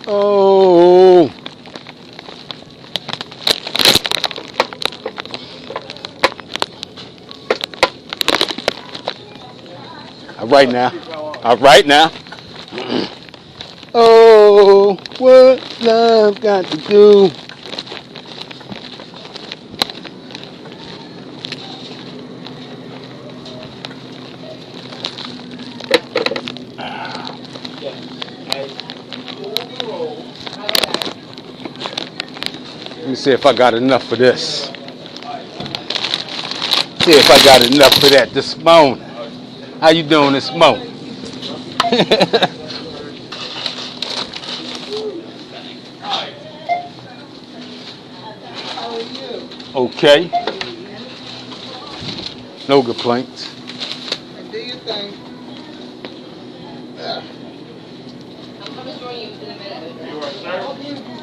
Oh. All right now. All right now. Oh, what love got to do? Let me see if I got enough for this. See if I got enough for that this morning. How you doing this morning? Okay. No complaints. Do your thing.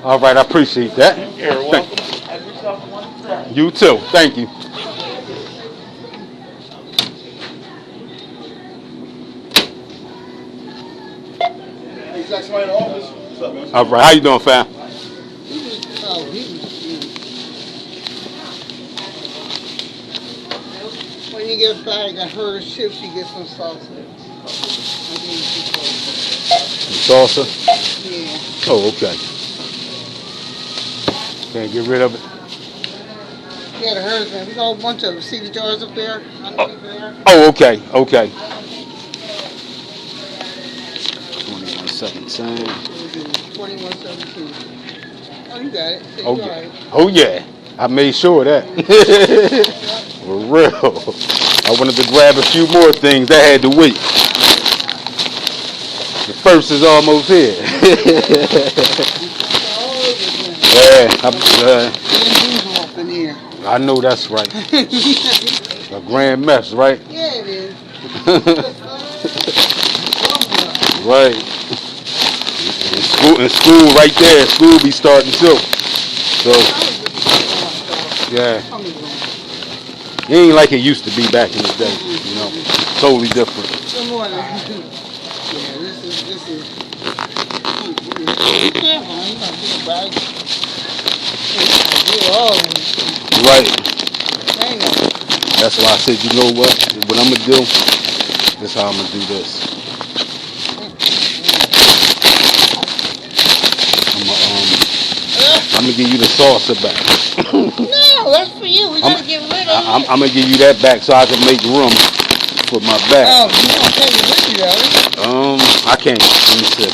All right, I appreciate that. You're welcome. Have yourself a wonderful day. You too. Thank you. He's actually in the office. What's up, man? All right, how you doing, fam? When you get back, I heard shift, you get some salsa. Salsa? Yeah. Oh, okay. Can't get rid of it. Yeah, the hers, man. We got a bunch of them. See the jars up there? Underneath there? Oh, okay, okay. 2117. 2117. Oh, you got it. So Oh, you yeah. right. Oh, yeah. I made sure of that. For real. I wanted to grab a few more things. That had to wait. The first is almost here. I know that's right. A grand mess, right? Yeah, it is. Right. And school right there. School be starting too. So, yeah. It ain't like it used to be back in the day, you know. Totally different. Good morning. Yeah, this is. Right. That's why I said, you know what I'm gonna do? This is how I'm gonna do this. I'm gonna give you the salsa back. No, that's for you. We gotta get rid of it. I'm gonna give you that back so I can make room for my bag. Oh, you don't take it with you, though. I can't. Let me see.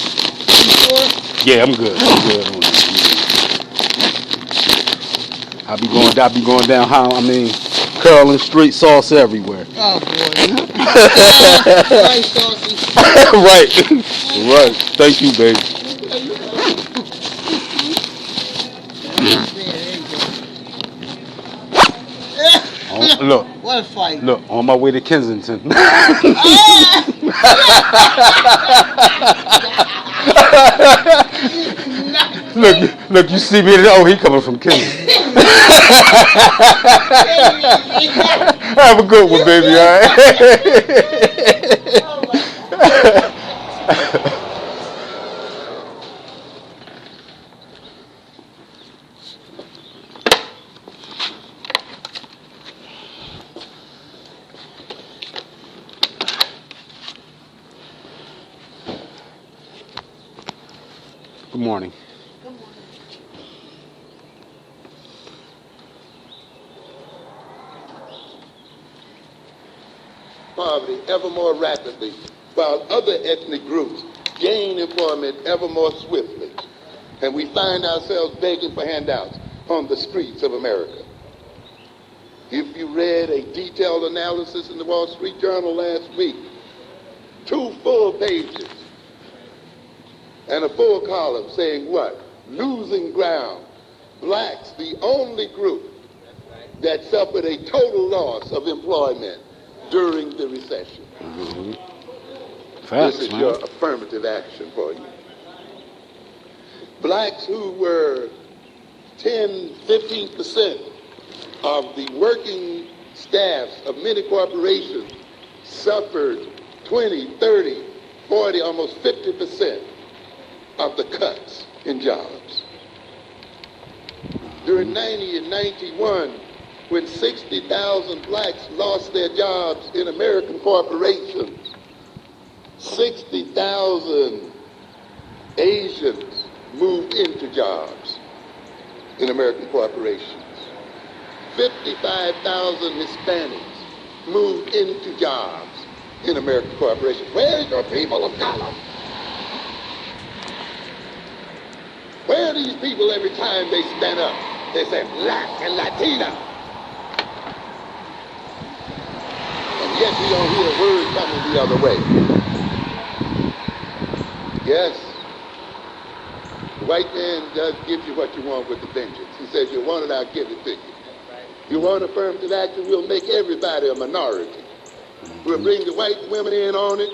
You sure? Yeah, I'm good. I'm good on that. I'll be going down Curling Street, sauce everywhere. Oh boy. Right, saucy. Right. Right. Thank you, baby. Look. What a fight. Look, on my way to Kensington. Look, you see me? Oh, he coming from Kensington. Have a good one, baby, all right? Good morning. Good morning. Poverty ever more rapidly, while other ethnic groups gain employment ever more swiftly. And we find ourselves begging for handouts on the streets of America. If you read a detailed analysis in the Wall Street Journal last week, 2 full pages and a full column saying what? Losing ground. Blacks, the only group that suffered a total loss of employment during the recession. Mm-hmm. Facts, this is man. your affirmative action for you. Blacks who were 10, 15% of the working staffs of many corporations suffered 20, 30, 40, almost 50% of the cuts. in jobs. During 90 and 91, when 60,000 blacks lost their jobs in American corporations, 60,000 Asians moved into jobs in American corporations. 55,000 Hispanics moved into jobs in American corporations. Where's your people of color? Where are these people every time they stand up? They say black and Latina. And yet we don't hear a word coming the other way. Yes, the white man does give you what you want with a vengeance. He says, you want it, I'll give it to you. You want affirmative action, we'll make everybody a minority. We'll bring the white women in on it.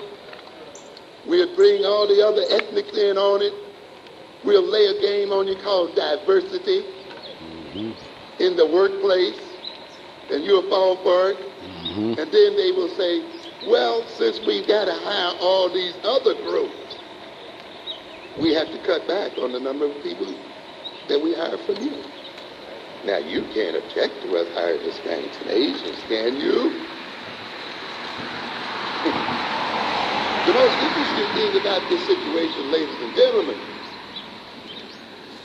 We'll bring all the other ethnics in on it. We'll lay a game on you called diversity in the workplace, and you'll fall for it. And then they will say, well, since we've got to hire all these other groups, we have to cut back on the number of people that we hire from you. Now, you can't object to us hiring Hispanics and Asians, can you? The most interesting thing about this situation, ladies and gentlemen,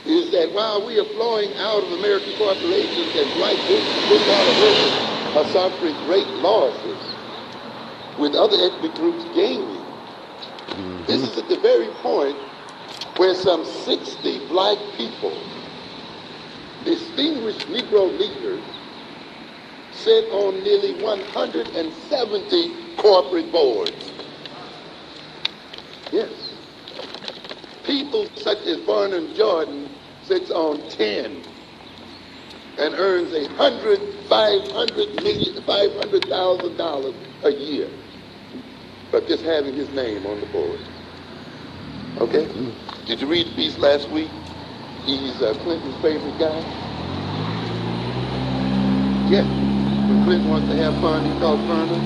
is that while we are flowing out of American corporations and white blue-collar workers are suffering great losses, with other ethnic groups gaining, this is at the very point where some 60 black people, distinguished Negro leaders, sit on nearly 170 corporate boards. Yes. People such as Barnum Jordan sits on 10 and earns $500,000 a year for just having his name on the board. Okay? Did you read the piece last week? He's Clinton's favorite guy. Yeah. When Clinton wants to have fun, he calls Vernon.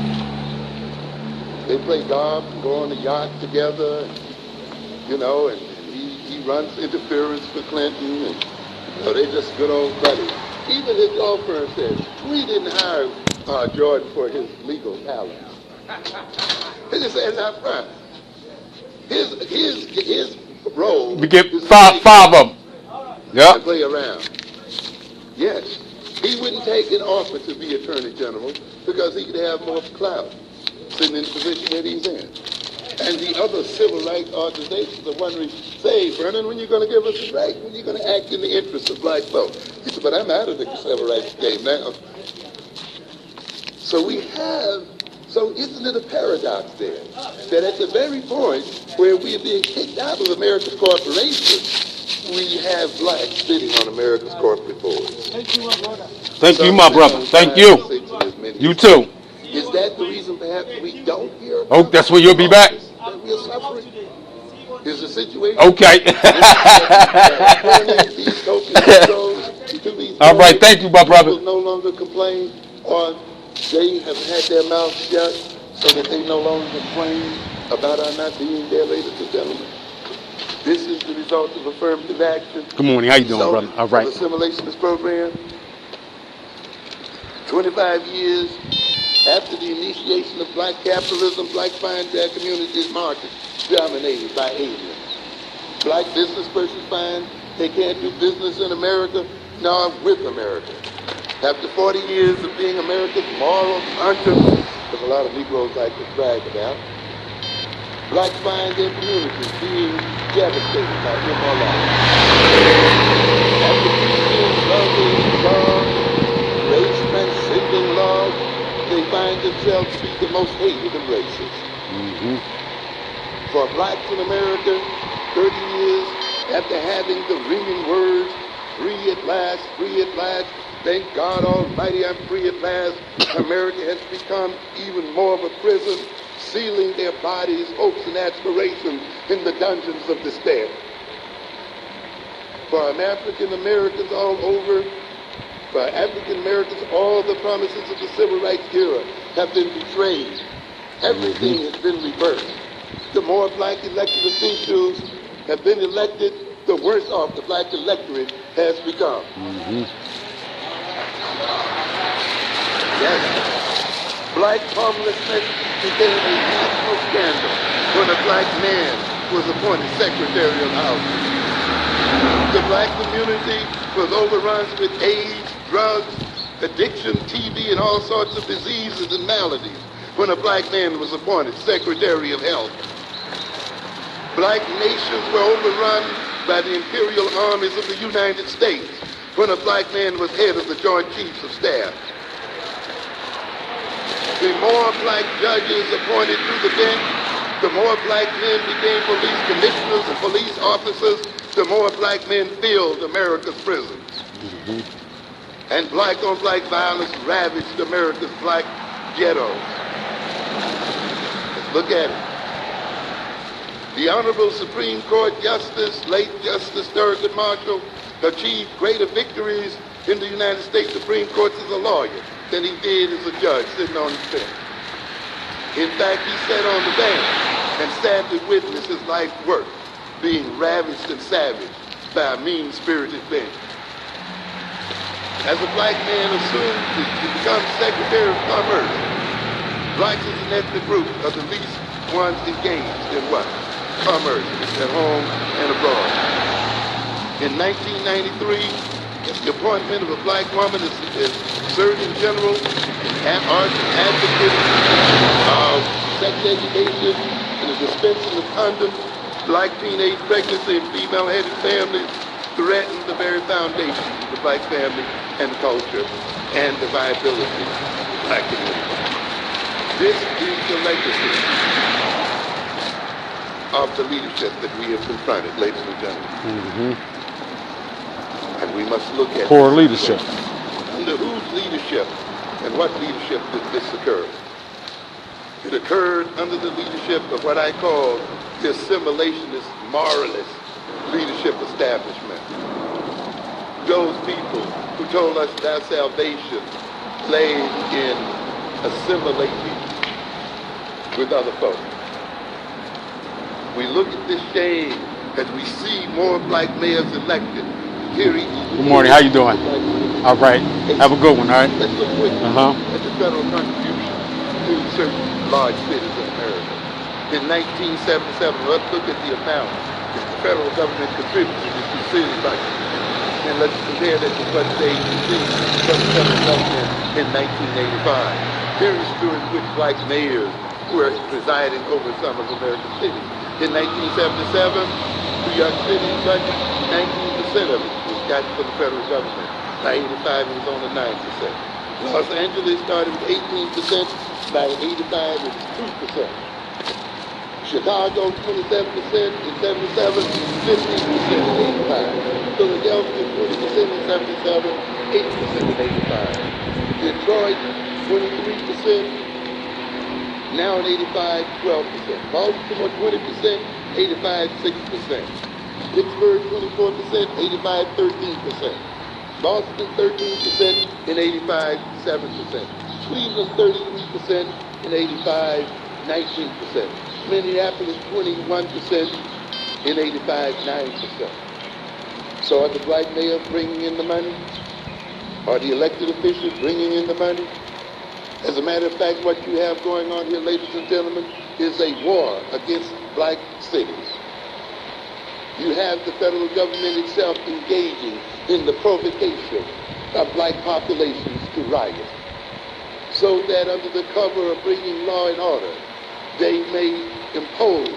They play golf and go on the yacht together, and, you know, and he runs interference for Clinton, and you know, they just good old buddies. Even his law firm says, we didn't hire Jordan for his legal talent. They just said up front. His role. We get five of them. Yeah. Play around. Yes. He wouldn't take an offer to be Attorney General because he could have more clout sitting in the position that he's in. And the other civil rights organizations are wondering, say, Vernon, when are you going to give us a break? When are you going to act in the interest of black folks? He said, but I'm out of the civil rights game now. So isn't it a paradox there? That at the very point where we are being kicked out of America's corporations, we have blacks sitting on America's corporate boards. Thank you, my brother. Thank you, my brother. Thank you. You too. Is that the reason perhaps we don't hear about? Oh, that's where you'll be back? That we are suffering? Is the situation? Okay. All right, thank you, my brother. People no longer complain, or they have had their mouths shut so that they no longer complain about our not being there, ladies and gentlemen. This is the result of affirmative action. Good morning. How you doing, brother? All right. The assimilationist program. 25 years after the initiation of black capitalism, black find their communities' markets dominated by aliens. Black business persons find they can't do business in America, nor with America. After 40 years of being America's moral conscience, there's a lot of Negroes like to brag about, blacks find their communities being devastated by immorality. After preaching love, race transcending love, they find themselves to be the most hated of races. For blacks in America, 30 years after having the ringing words, free at last, thank God Almighty, I'm free at last, America has become even more of a prison, sealing their bodies, hopes, and aspirations in the dungeons of despair. For African Americans all over, for African Americans, all the promises of the civil rights era have been betrayed. Everything has been reversed. The more black elected officials have been elected the worse off the black electorate has become. Yes. Black homelessness became a national scandal when a black man was appointed Secretary of Housing. The black community was overrun with AIDS, drugs, addiction, TB, and all sorts of diseases and maladies when a black man was appointed Secretary of Health. Black nations were overrun by the imperial armies of the United States when a black man was head of the Joint Chiefs of Staff. The more black judges appointed to the bench, the more black men became police commissioners and police officers, the more black men filled America's prisons. And black-on-black violence ravaged America's black ghettos. Let's look at it. The Honorable Supreme Court Justice, late Justice Thurgood Marshall, achieved greater victories in the United States Supreme Court as a lawyer than he did as a judge sitting on his bench. In fact, he sat on the bench and sadly witnessed his life's work being ravaged and savaged by a mean-spirited bench. As a black man assumed to become Secretary of Commerce, blacks as an ethnic group are the least ones engaged in what? Commerce at home and abroad. In 1993, the appointment of a black woman as Surgeon General and advocate of sex education and the dispensing of condoms, black teenage pregnancy and female-headed families threaten the very foundation of the black family and culture and the viability of the black community. This is the legacy of the leadership that we have confronted, ladies and gentlemen. And we must look at poor leadership. Under whose leadership and what leadership did this occur? It occurred under the leadership of what I call the assimilationist, moralist leadership establishment. Those people who told us that salvation lay in assimilating with other folks. We look at this shame as we see more black mayors elected. Good morning, how you doing? All right, have a good one, all right? Let's look quickly at the federal contribution to certain large cities in America. In 1977, let's look at the amount that the federal government contributed to city budgets. And let's compare that to what they received from the federal government in 1985. Periods during which black mayors were presiding over some of America's cities. In 1977, New York City's budget, 19% of it was got from the federal government. By 85, it was only 9%. Los Angeles started with 18%. By 85, it was 2%. Chicago, 27% in 77, 15% in 85. Philadelphia, 20% in 77, 8% in 85. Detroit, 23%. Now in 85, 12%. Baltimore, 20%, 85, 6%. Pittsburgh, 24%, 85, 13%. Boston, 13%, in 85, 7%. Cleveland, 33%, in 85, 19%. Minneapolis, 21%, in 85, 9%. So are the black mayors bringing in the money? Are the elected officials bringing in the money? As a matter of fact, what you have going on here, ladies and gentlemen, is a war against black cities. You have the federal government itself engaging in the provocation of black populations to riot, so that under the cover of bringing law and order, they may impose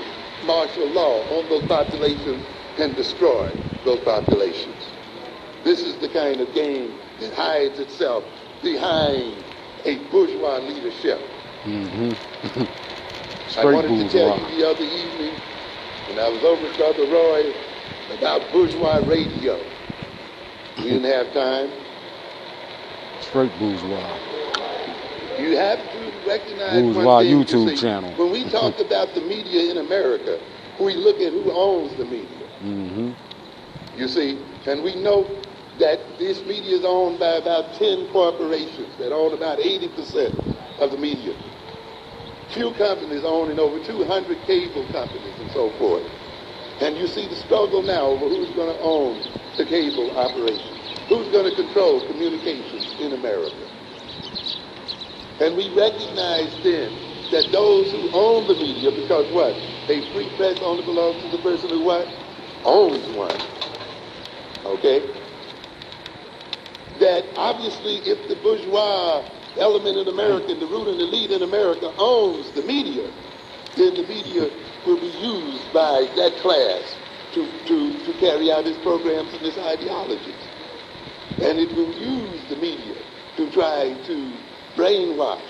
martial law on those populations and destroy those populations. This is the kind of game that hides itself behind a bourgeois leadership. I wanted to tell you the other evening when I was over with Brother Roy about bourgeois radio. We didn't have time. Straight bourgeois. You have to recognize bourgeois one thing. YouTube channel. When we talk about the media in America, we look at who owns the media. You see, and we know that this media is owned by about 10 corporations that own about 80% of the media. Few companies owning over 200 cable companies and so forth. And you see the struggle now over who's going to own the cable operation, who's going to control communications in America. And we recognize then that those who own the media, because what? A free press only belongs to the person who what? Owns one. Okay? That obviously if the bourgeois element in America, and the ruling elite in America owns the media, then the media will be used by that class to carry out its programs and its ideologies. And it will use the media to try to brainwash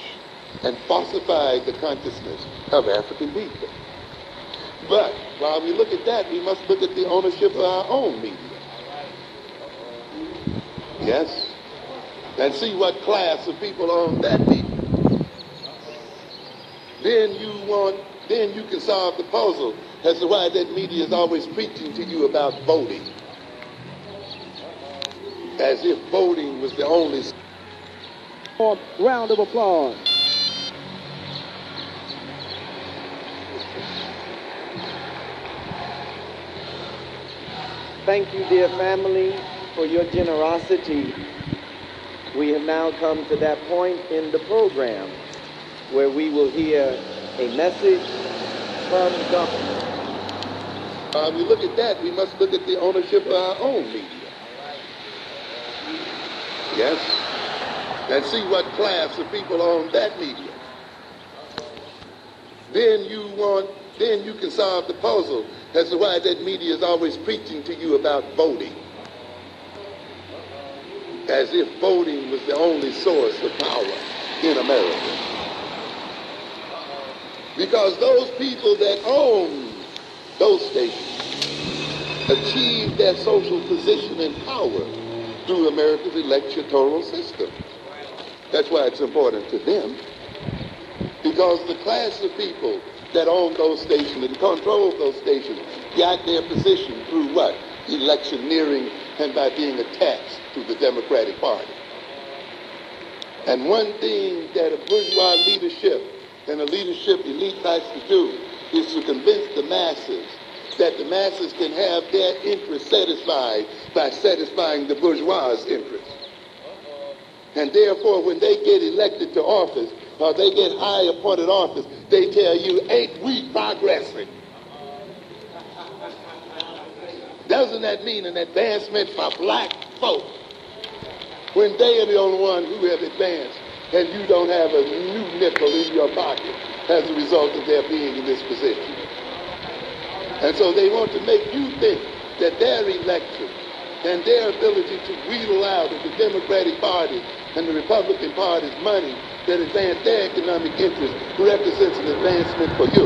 and falsify the consciousness of African people. But while we look at that, we must look at the ownership of our own media. Yes? And see what class of people own that media. Then you can solve the puzzle as to why that media is always preaching to you about voting. As if voting was the only... Round of applause. Thank you, dear family, for your generosity. We have now come to that point in the program where we will hear a message from God. We look at that, we must look at the ownership of our own media. Yes? And see what class of people own that media. Then you can solve the puzzle as to why that media is always preaching to you about voting. As if voting was the only source of power in America. Because those people that own those stations achieve their social position and power through America's electoral system. That's why it's important to them. Because the class of people that own those stations and control those stations got their position through what? Electioneering and by being attached to the Democratic Party. And one thing that a bourgeois leadership and a leadership elite likes to do is to convince the masses that the masses can have their interests satisfied by satisfying the bourgeois' interests. And therefore, when they get elected to office, or they get high appointed office, they tell you, ain't we progressing? Doesn't that mean an advancement for black folk when they are the only ones who have advanced and you don't have a new nickel in your pocket as a result of their being in this position? And so they want to make you think that their election and their ability to wheedle out of the Democratic Party and the Republican Party's money that advance their economic interests represents an advancement for you.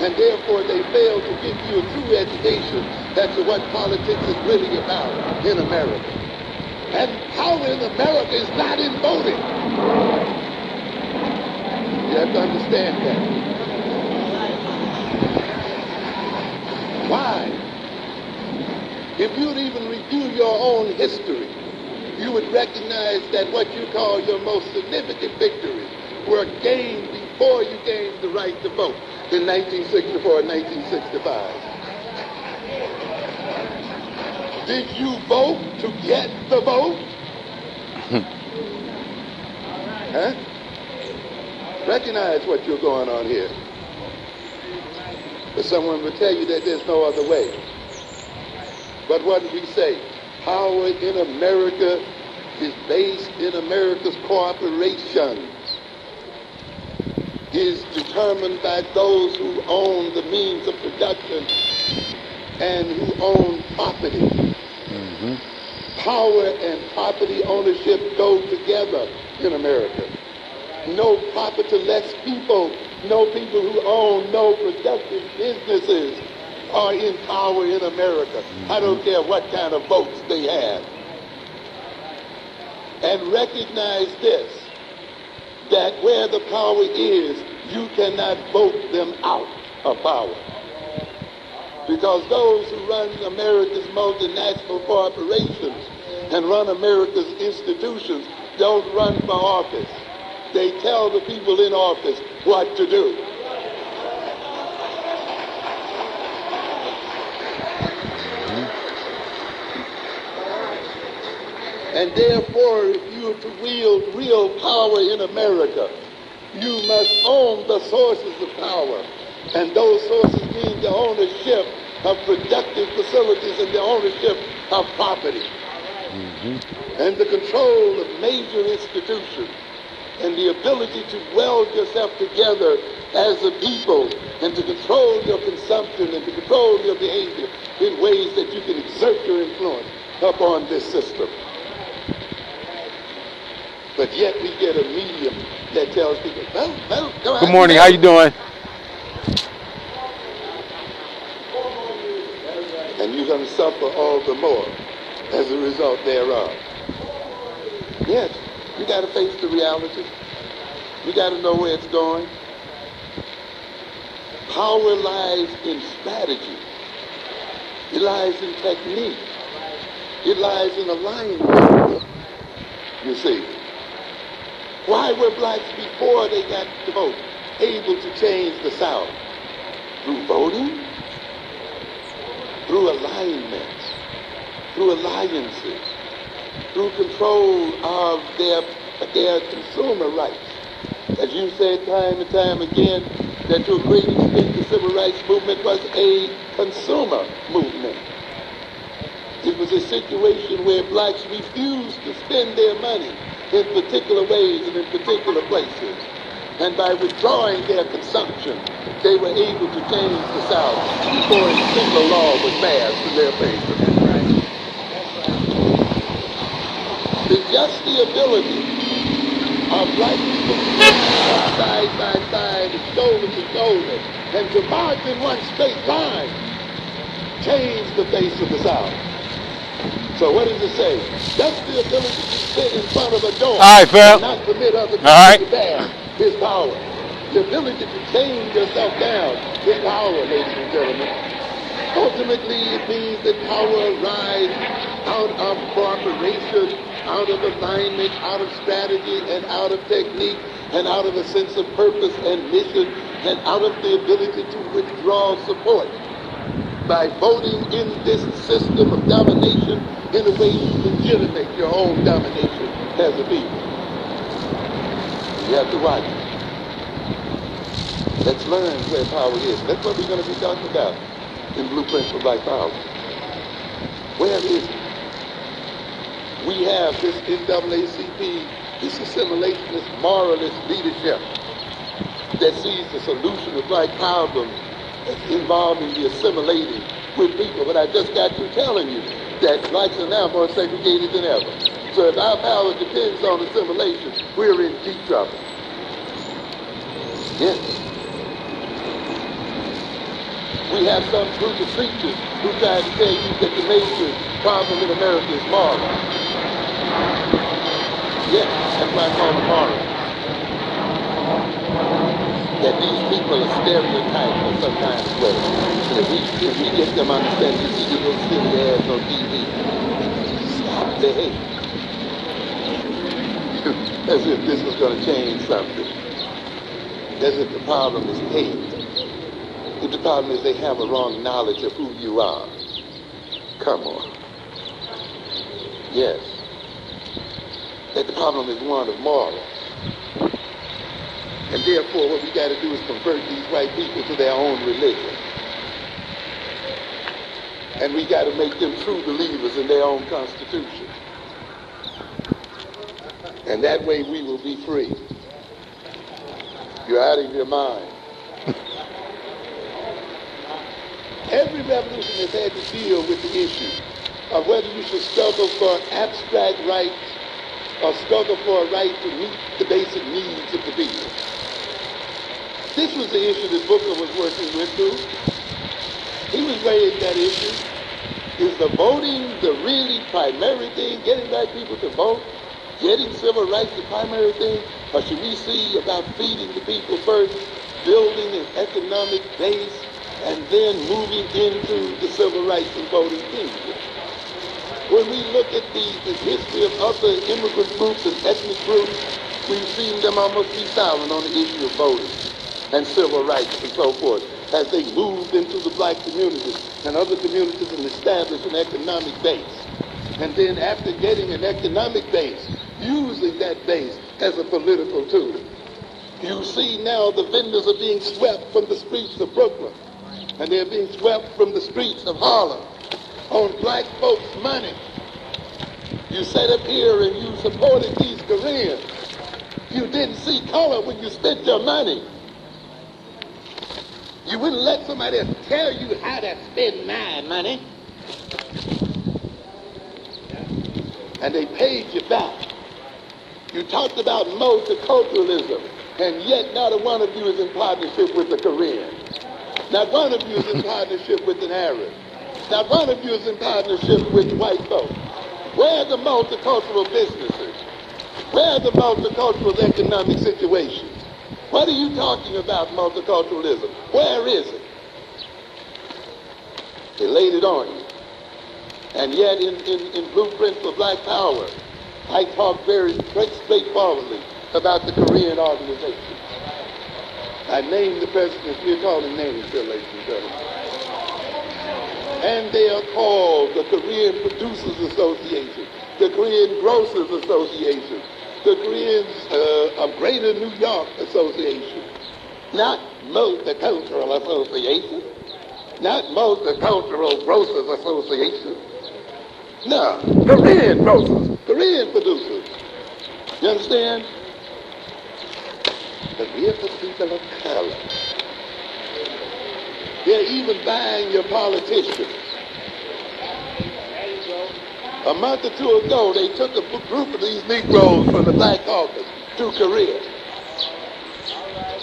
And therefore they fail to give you a true education as to what politics is really about in America. And power in America is not in voting. You have to understand that. Why? If you'd even review your own history, you would recognize that what you call your most significant victories were gained before you gained the right to vote in 1964 and 1965. Did you vote to get the vote? Huh? Recognize what you're going on here. But someone will tell you that there's no other way. But what did we say? Power in America is based in America's corporations, is determined by those who own the means of production and who own property. Mm-hmm. Power and property ownership go together in America. No property-less people, no people who own no productive businesses are in power in America. I don't care what kind of votes they have. And recognize this, that where the power is, you cannot vote them out of power. Because those who run America's multinational corporations and run America's institutions don't run for office. They tell the people in office what to do. And therefore, if you are to wield real power in America, you must own the sources of power. And those sources mean the ownership of productive facilities and the ownership of property. And the control of major institutions and the ability to weld yourself together as a people and to control your consumption and to control your behavior in ways that you can exert your influence upon this system. But yet we get a medium that tells people, vote, go out. Good morning. How you doing? And you're going to suffer all the more as a result thereof. Yes, you got to face the reality. You got to know where it's going. Power lies in strategy. It lies in technique. It lies in alignment. You see. Why were blacks before they got to vote able to change the South? Through voting? Through alignments, through alliances, through control of their consumer rights. As you said time and time again, that to a great extent the civil rights movement was a consumer movement. It was a situation where blacks refused to spend their money in particular ways and in particular places. And by withdrawing their consumption, they were able to change the South before a single law was passed in their favor. Just the ability of black people to stand side by side and shoulder to shoulder and to march in one straight line changed the face of the South. So what does it say? Just the ability to sit in front of a door and not permit other people to bear his power. The ability to change yourself down is power, ladies and gentlemen. Ultimately, it means that power arises out of cooperation, out of alignment, out of strategy, and out of technique, and out of a sense of purpose and mission, and out of the ability to withdraw support. By voting in this system of domination in a way you legitimate your own domination as a people. You have to watch it. Let's learn where power is. That's what we're going to be talking about in Blueprint for Black Power. Where is it? We have this NAACP, this assimilationist, moralist leadership that sees the solution of black problems involving the assimilating with people. But I just got through telling you that blacks are now more segregated than ever. So if our power depends on assimilation, we're in deep trouble. Yes. We have some group of preachers who try to tell you that the major problem in America is moral. Yes, that's why I call them moral. That these people are stereotyped in some kind of way. And if we get them understanding, you see those silly ads on TV. Stop the hate. As if this was going to change something. As if the problem is hate. If the problem is they have a wrong knowledge of who you are. Come on. Yes. That the problem is one of morals. And therefore, what we got to do is convert these white people to their own religion. And we got to make them true believers in their own constitution. And that way we will be free. You're out of your mind. Every revolution has had to deal with the issue of whether you should struggle for abstract rights or struggle for a right to meet the basic needs of the people. This was the issue that Booker was working with too. He was raising that issue. Is the voting the really primary thing? Getting black people to vote? Getting civil rights the primary thing? Or should we see about feeding the people first, building an economic base, and then moving into the civil rights and voting kingdom? When we look at the history of other immigrant groups and ethnic groups, we've seen them almost be silent on the issue of voting and civil rights and so forth, as they moved into the black communities and other communities and established an economic base. And then after getting an economic base, using that base as a political tool. You see now the vendors are being swept from the streets of Brooklyn. And they're being swept from the streets of Harlem on black folks' money. You sat up here and you supported these Koreans. You didn't see color when you spent your money. You wouldn't let somebody else tell you how to spend my money. And they paid you back. You talked about multiculturalism, and yet not a one of you is in partnership with the Korean. Not one of you is in partnership with an Arab. Not one of you is in partnership with white folks. Where are the multicultural businesses? Where are the multicultural economic situations? What are you talking about, multiculturalism? Where is it? They laid it on you. And yet in Blueprint for Black Power, I talk very straightforwardly about the Korean organization. I named the presidents. We're calling names here, ladies and gentlemen. And they are called the Korean Producers Association, the Korean Grocers Association, the Koreans of Greater New York Association, not Multicultural Association, not Multicultural Grocers Association. No, Korean grocers, Korean producers. You understand? But we're the people of color. They're even buying your politicians. A month or two ago, they took a group of these Negroes from the Black Caucus to Korea.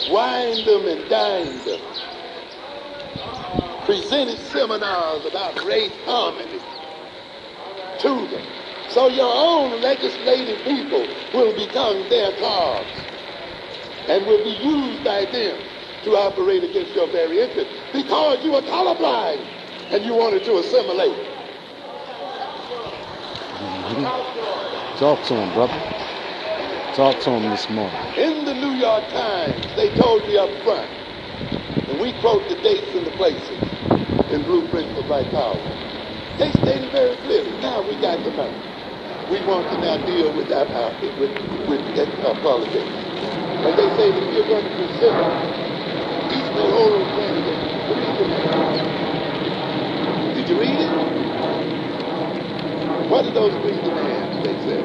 Wined them and dined them. Presented seminars about race harmony to them. So your own legislative people will become their cause and will be used by them to operate against your very interests because you were colorblind and you wanted to assimilate. Talk to him, brother. Talk to him this morning. In the New York Times, they told me up front, and we quote the dates and the places in Blueprint for Black Power. They stated very clearly, now we got the money. We want to now deal with that with politics. And they say that we're going to consider each mayoral candidate 3 demands. Did you read it? What are those 3 demands, they said?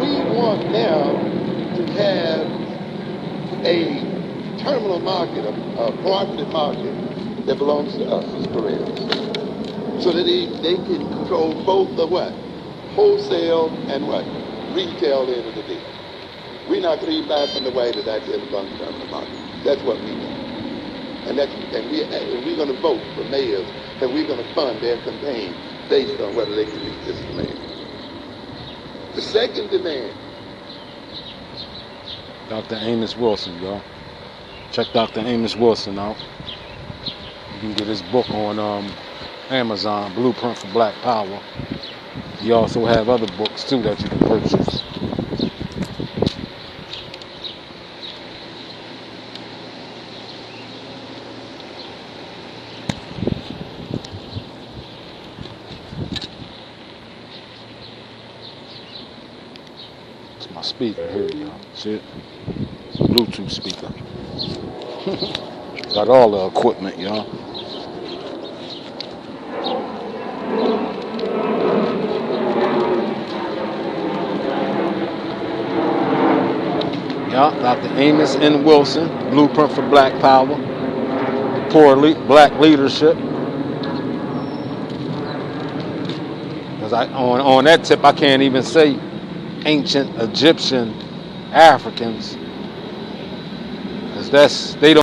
We want now to have a terminal market, a cooperative market that belongs to us as Koreans. So that they can control both the what? Wholesale and what? Retail end of the deal. We're not going to buy from the way that in the terminal market. That's what we want. And we're going to vote for mayors, and we're going to fund their campaign based on whether they can meet this demand. The second demand. Dr. Amos Wilson, y'all. Check Dr. Amos Wilson out. You can get his book on Amazon, Blueprint for Black Power. You also have other books too that you can purchase. It's my speaker here, y'all. See it? Bluetooth speaker. Got all the equipment, y'all. Dr. Amos N. Wilson, Blueprint for Black Power, Black Leadership. Because on that tip, I can't even say ancient Egyptian Africans, because they don't.